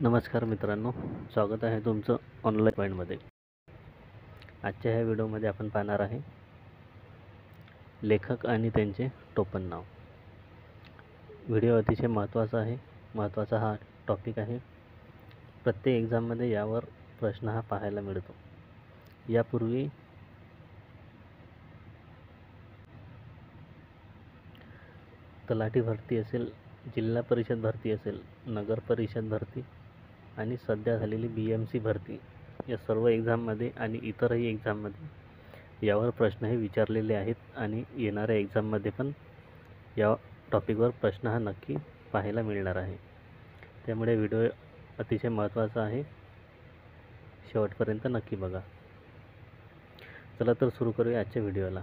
नमस्कार मित्रांनो, स्वागत आहे तुमचं ऑनलाईन पॉईंटमध्ये. आजच्या ह्या व्हिडिओमध्ये आपण पाहणार आहे लेखक आणि त्यांचे टोपण नाव. व्हिडिओ अतिशय महत्त्वाचा हा टॉपिक आहे. प्रत्येक एक्झाममध्ये यावर प्रश्न हा पाहायला मिळतो. यापूर्वी तलाठी भरती असेल, जिल्हा परिषद भरती असेल, नगर परिषद भरती आणि सध्या झालेली BMC भरती, या सर्व एक्झाममध्ये आणि इतरही एक्झाममध्ये यावर प्रश्न हे विचारलेले आहेत आणि येणाऱ्या एक्झाममध्ये पण या टॉपिकवर प्रश्न हा नक्की पाहायला मिळणार आहे. त्यामुळे व्हिडिओ अतिशय महत्त्वाचा आहे, शेवटपर्यंत नक्की बघा. चला तर सुरू करूया आजच्या व्हिडिओला.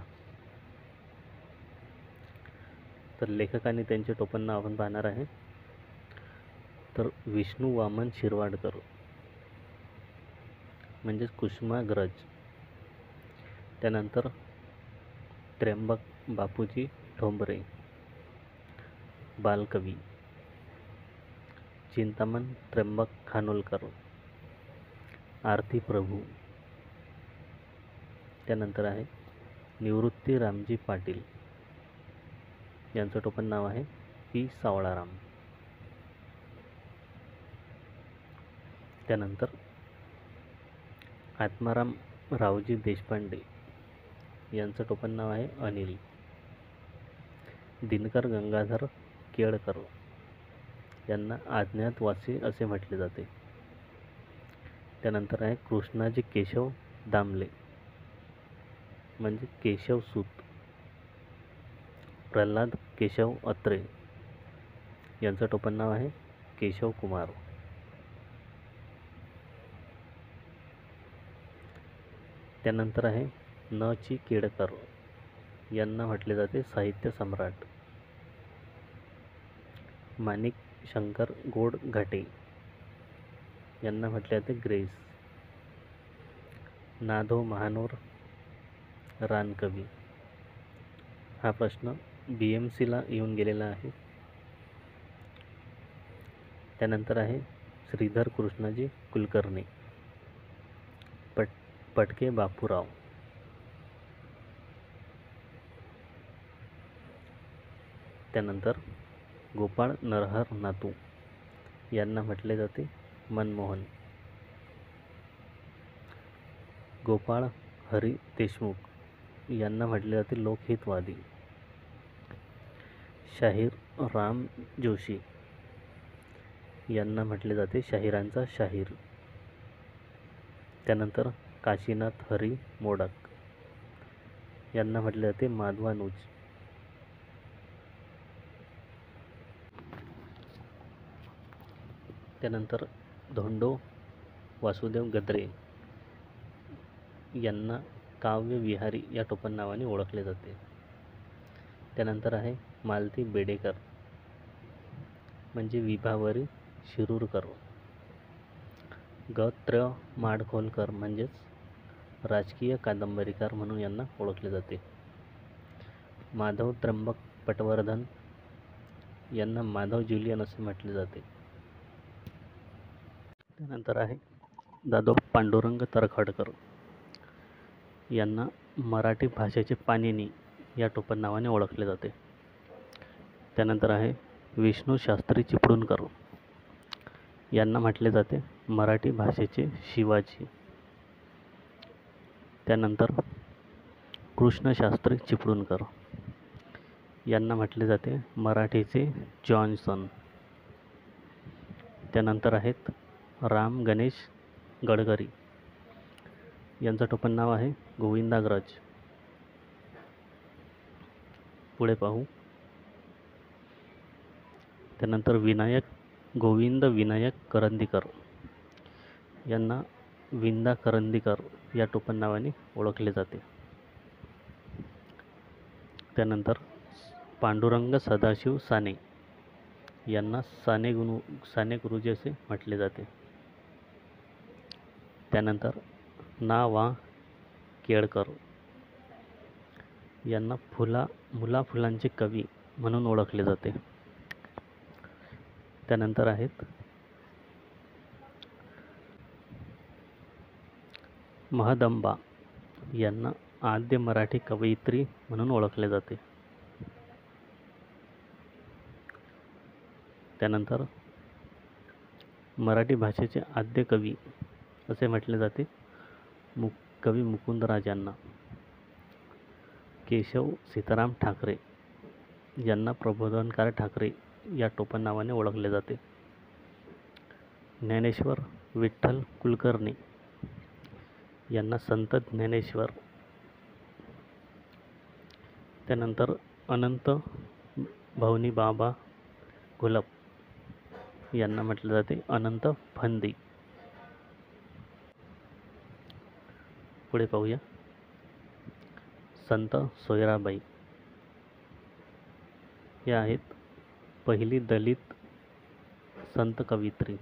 तर लेखक आणि त्यांचे टोपण नाव आपण पाहणार आहे. तर विष्णू वामन शिरवाडकर म्हणजेच कुसुमाग्रज. त्यानंतर त्र्यंबक बापूजी ठोंबरे, बालकवी. चिंतामण त्र्यंबक खानोलकर, आरती प्रभू. त्यानंतर आहे निवृत्ती रामजी पाटील, यांचं टोपण नाव आहे पी सावळाराम. त्यानंतर आत्माराम रावजी देशपांडे, यांचं टोपण नाव आहे अनिल. दिनकर गंगाधर केळकर, यांना अज्ञातवासी असे म्हटले जाते. त्यानंतर आहे कृष्णाजी केशव दामले म्हणजे केशव सूत. प्रल्हाद केशव अत्रे, यांचं टोपण नाव आहे केशव कुमार. त्यानंतर आहे न. ची. केळकर, यांना म्हटले जाते साहित्य सम्राट. माणिक शंकर गोड घाटे, यांना म्हटले जाते ग्रेस. नाधो महानोर रानकवी. हा प्रश्न BMCला येऊन गेलेला आहे. त्यानंतर आहे श्रीधर कृष्णाजी कुलकर्णी, पटके बापूराव. त्यानंतर गोपाळ नरहर नातू, यांना म्हटले जाते मनमोहन. गोपाळ हरी देशमुख, यांना म्हटले जाते लोकहितवादी. शाहीर राम जोशी, यांना म्हटले जाते शाहिरांचा शाहीर. त्यानंतर काशीनाथ हरी मोडक, यांना म्हटले जाते माधवानुज. त्यानंतर धोंडो वासुदेव गद्रे, यांना काव्य विहारी या टोपण नावाने ओळखले जाते. त्यानंतर आहे मालती बेडेकर म्हणजे विभावरी शिरूरकर. ग. माडखोलकर म्हणजेच राजकीय कादंबरीकार म्हणून यांना ओळखले जाते. माधव त्र्यंबक पटवर्धन, यांना माधव ज्युलियन असे म्हटले जाते. त्यानंतर आहे दादो पांडुरंग तरखडकर, यांना मराठी भाषेचे पाणिनी या टोपण नावाने ओळखले जाते. त्यानंतर आहे विष्णू शास्त्री चिपळूणकर, यांना म्हटले जाते मराठी भाषेचे शिवाजी. त्यानंतर कृष्णशास्त्री चिपळूणकर, यांना म्हटले जाते मराठीचे जॉन्सन. त्यानंतर आहेत राम गणेश गडकरी, यांचं टोपण नाव आहे गोविंदाग्रज. पुढे पाहू. त्यानंतर गोविंद विनायक करंदीकर, यांना विंदा करंदीकर या टोपण नावाने ओळखले जाते. त्यानंतर पांडुरंग सदाशिव साने, यांना साने गुरुजी असे म्हटले जाते. त्यानंतर ना. वा. केळकर, यांना मुला फुलांचे कवी म्हणून ओळखले जाते. त्यानंतर आहेत महदंबा यांना आद्य मराठी कवयित्री म्हणून ओळखले जाते. त्यानंतर मराठी भाषेचे आद्य कवी असे म्हटले जाते कवी मुकुंदराज यांना. केशव सीताराम ठाकरे यांना प्रबोधनकार ठाकरे या टोपण नावाने ओळखले जाते. ज्ञानेश्वर विठ्ठल कुलकर्णी यांना संत ज्ञानेश्वर. त्यानंतर अनंत भवनी बाबा घोलप यांना म्हटले जाते अनंत फंदी. पुढे पाहूया संत सोयराबाई. या आहेत पहिली दलित संत कवयित्री.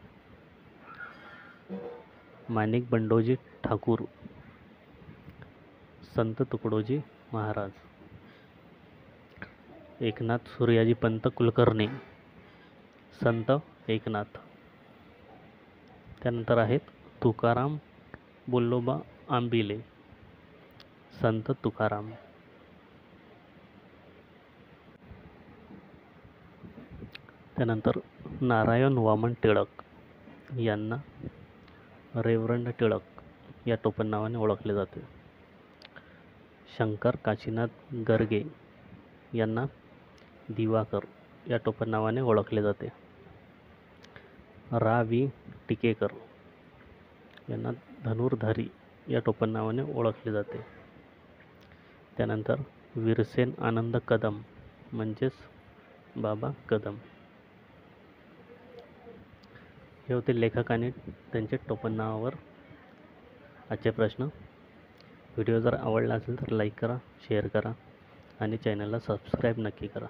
माणिक बंडोजी ठाकूर संत तुकडोजी महाराज. एकनाथ सूर्याजी पंत कुलकर्णी संत एकनाथ. त्यानंतर आहेत तुकाराम बोल्लोबा आंबिले संत तुकाराम. त्यानंतर नारायण वामन टिळक यांना रेव्हरंड टिळक या टोपण नावाने ओळखले जाते. शंकर काशीनाथ गर्गे यांना दिवाकर या टोपण नावाने ओळखले जाते. रा वी टिकेकर यांना धनुर्धारी या टोपण नावाने ओळखले जाते. त्यानंतर वीरसेन आनंद कदम म्हणजेच बाबा कदम. हे होते लेखक आणि त्यांचे टोपण नावावर आजचे प्रश्न. व्हिडिओ जर आवडला असेल तर लाईक करा, शेअर करा आणि चॅनलला सबस्क्राईब नक्की करा.